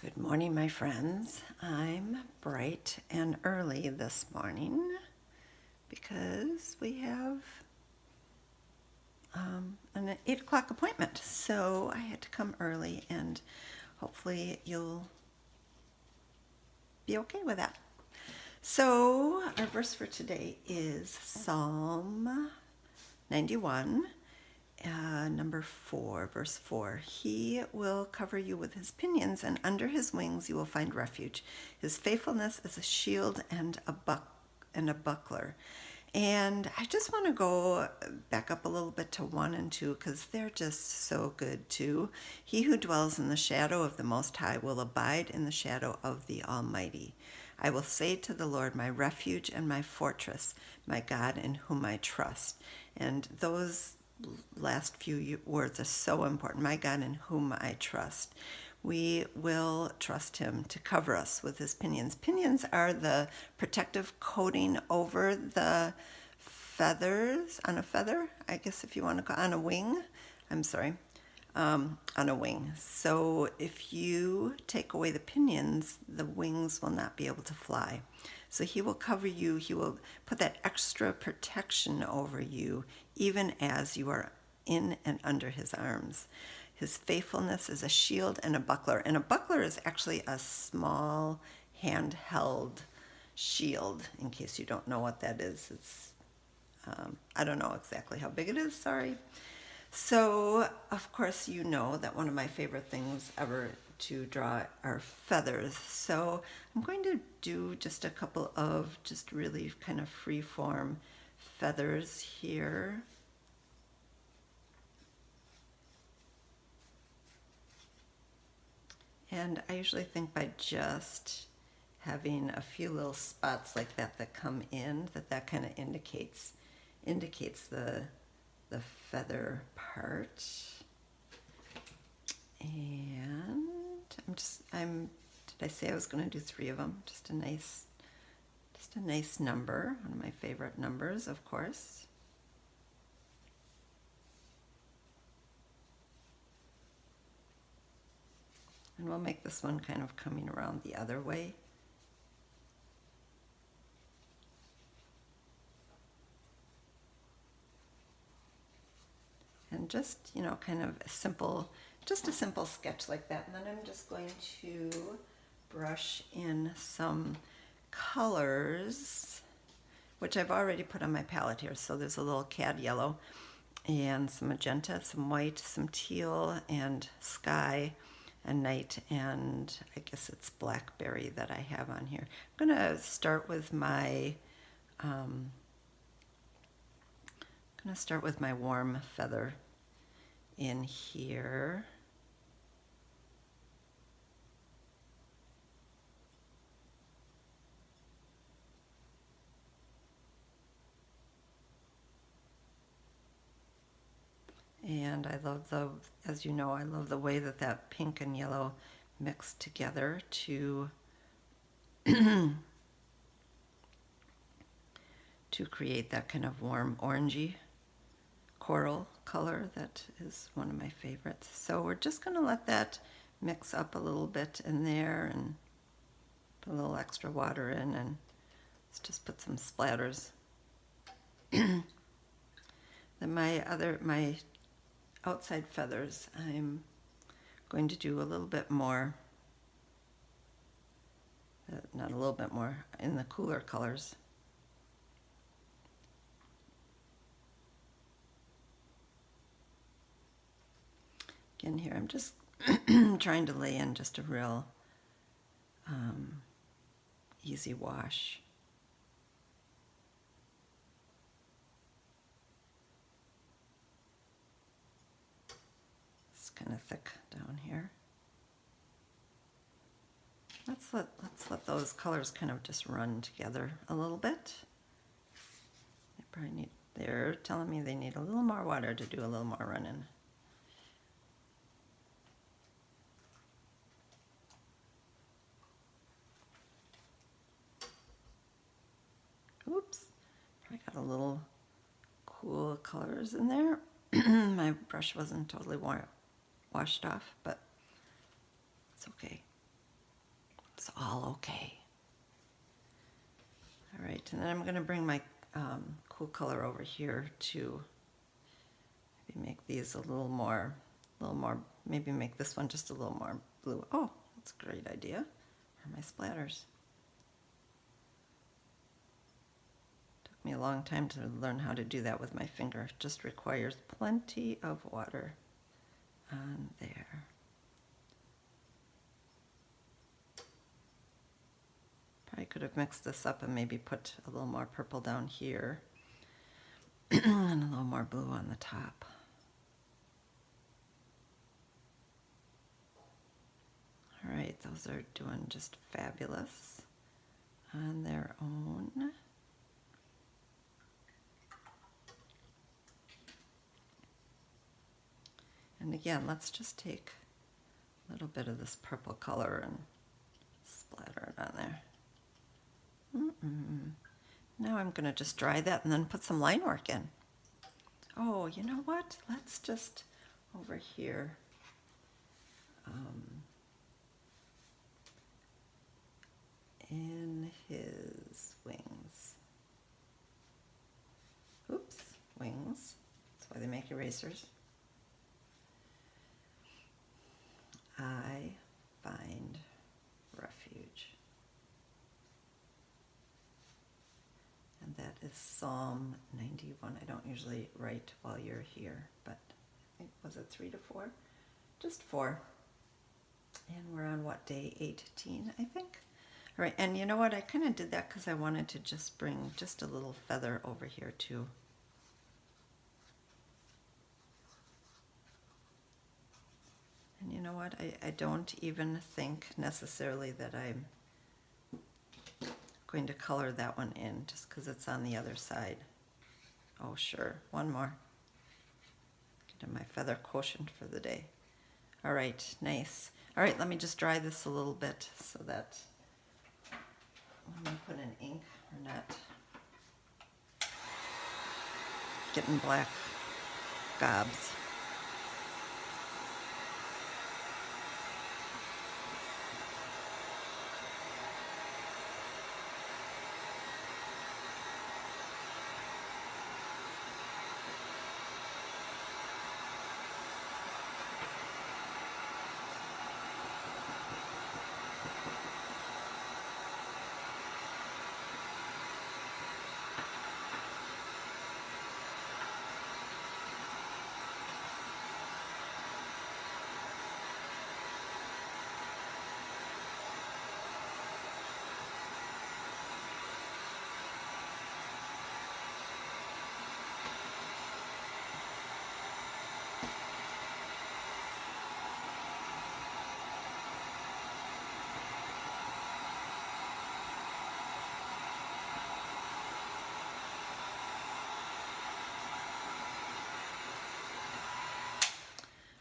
Good morning, my friends. I'm bright and early this morning because we have an 8 o'clock appointment. So I had to come early, and hopefully you'll be okay with that. So our verse for today is Psalm 91. Number 4, verse 4. He will cover you with his pinions, and under his wings you will find refuge. His faithfulness is a shield and a buckler. And I just want to go back up a little bit to 1 and 2 because they're just so good too. He who dwells in the shadow of the Most High will abide in the shadow of the Almighty. I will say to the Lord, my refuge and my fortress, my God in whom I trust. And those last few words are so important. My God in whom I trust. We will trust him to cover us with his pinions. Pinions are the protective coating over the feathers, on a feather, I guess if you want to call on a wing. I'm sorry, on a wing. So if you take away the pinions, the wings will not be able to fly. So he will cover you. He will put that extra protection over you, even as you are in and under his arms. His faithfulness is a shield and a buckler. And a buckler is actually a small handheld shield, in case you don't know what that is. It's I don't know exactly how big it is, sorry. So, of course, you know that one of my favorite things ever to draw are feathers. So I'm going to do just a couple of just really kind of free form feathers here. And I usually think by just having a few little spots like that that come in, that kind of indicates the feather part. And did I say I was going to do 3 of them? Just a nice number, one of my favorite numbers, of course. And we'll make this one kind of coming around the other way. And just, kind of just a simple sketch like that. And then I'm just going to brush in some colors, which I've already put on my palette here. So there's a little cad yellow and some magenta, some white, some teal, and sky and night, and I guess it's blackberry that I have on here. I'm going to start with my warm feather in here. And I love as you know, I love the way that pink and yellow mix together to to create that kind of warm orangey coral color that is one of my favorites. So we're just going to let that mix up a little bit in there and put a little extra water in, and let's just put some splatters. Then my outside feathers, I'm going to do a little bit more, not a little bit more, in the cooler colors. Again, here I'm just trying to lay in just a real easy wash. It's kind of thick down here. Let's let those colors kind of just run together a little bit. They're telling me they need a little more water to do a little more running. Oops, I got a little cool colors in there. My brush wasn't totally washed off, but it's okay. It's all okay. All right, and then I'm going to bring my cool color over here to maybe make these a little more, maybe make this one just a little more blue. Oh, that's a great idea for my splatters. Took me a long time to learn how to do that with my finger. It just requires plenty of water on there. Probably could have mixed this up and maybe put a little more purple down here and a little more blue on the top. All right, those are doing just fabulous on their own. And again, let's just take a little bit of this purple color and splatter it on there. Now I'm going to just dry that and then put some line work in. Oh, you know what? Let's just over here. In his wings. Oops, wings. That's why they make erasers. I find refuge. And that is Psalm 91. I don't usually write while you're here, but I think, was it 3 to 4? Just 4. And we're on what, day 18, I think? All right, and you know what? I kind of did that because I wanted to just bring just a little feather over here too. And you know what? I don't even think necessarily that I'm going to color that one in just because it's on the other side. Oh, sure. One more. Get my feather quotient for the day. All right, nice. All right, let me just dry this a little bit so that I'm going to put in ink or not getting black gobs.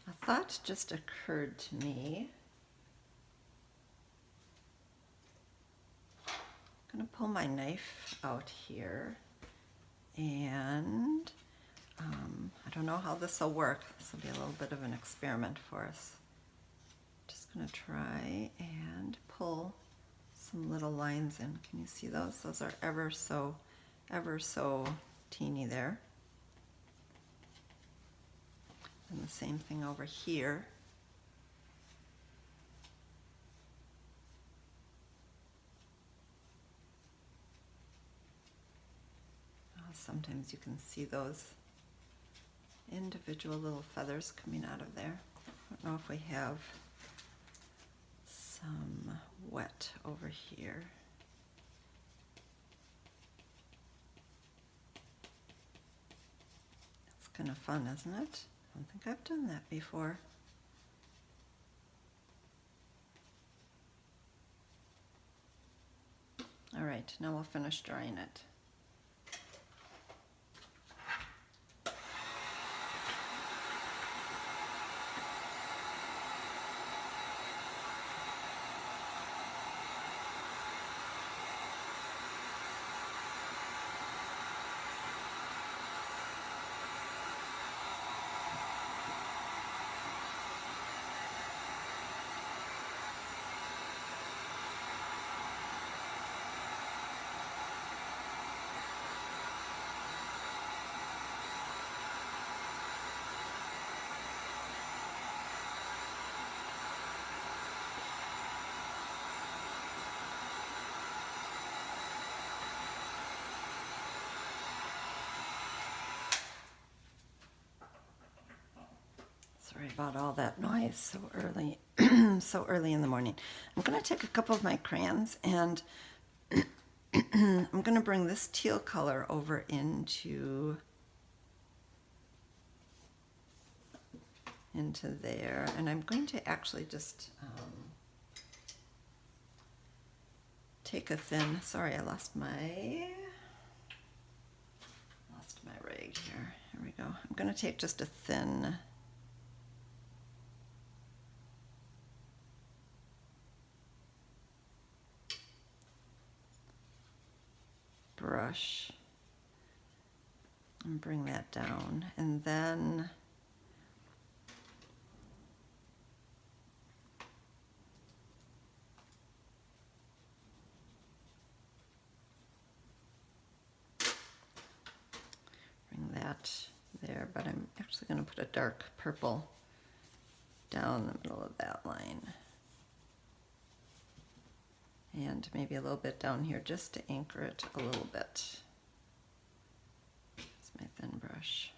A thought just occurred to me. I'm going to pull my knife out here, and I don't know how this will work. This will be a little bit of an experiment for us. Just going to try and pull some little lines in. Can you see those? Those are ever so teeny there. And the same thing over here. Oh, sometimes you can see those individual little feathers coming out of there. I don't know if we have some wet over here. It's kind of fun, isn't it? I don't think I've done that before. All right, now we'll finish drying it. about all that noise so early, so early in the morning. I'm going to take a couple of my crayons and I'm going to bring this teal color over into there, and I'm going to actually just take a thin, sorry, I lost my rag here. Here we go. I'm going to take just a thin brush and bring that down, and then bring that there, but I'm actually going to put a dark purple down the middle of that line. And maybe a little bit down here just to anchor it a little bit. It's my thin brush.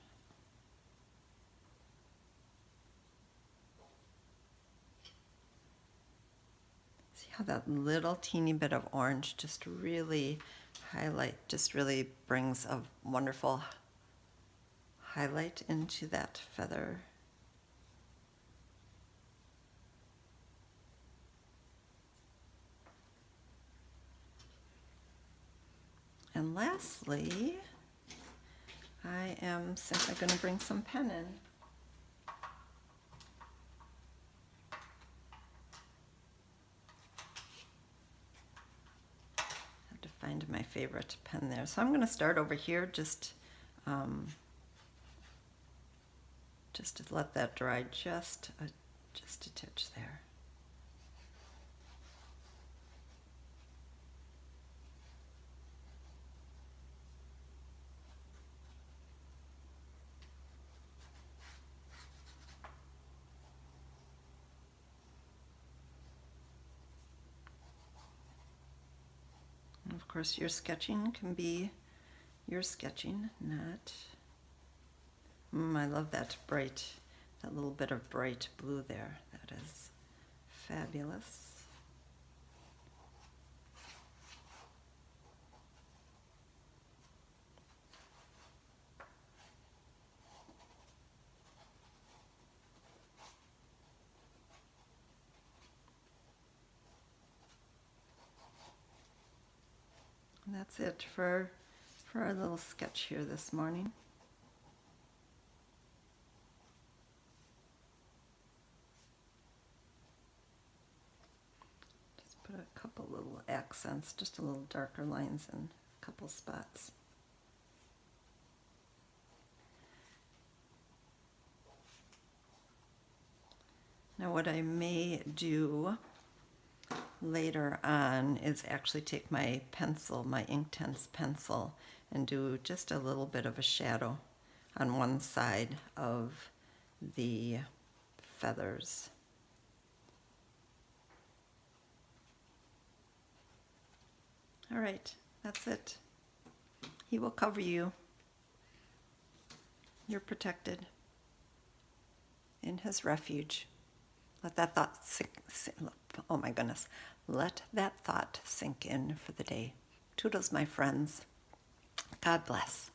See how that little teeny bit of orange just really really brings a wonderful highlight into that feather. And lastly, I am simply going to bring some pen in. I have to find my favorite pen there. So I'm going to start over here, just to let that dry just a titch there. And of course, your sketching can be your sketching, not. I love that little bit of bright blue there. That is fabulous. And that's it for our little sketch here this morning. Just put a couple little accents, just a little darker lines in a couple spots. Now what I may do later on is actually take my pencil, my Inktense pencil, and do just a little bit of a shadow on one side of the feathers. All right, that's it. He will cover you. You're protected in his refuge. Let that thought oh my goodness. Let that thought sink in for the day. Toodles, my friends. God bless.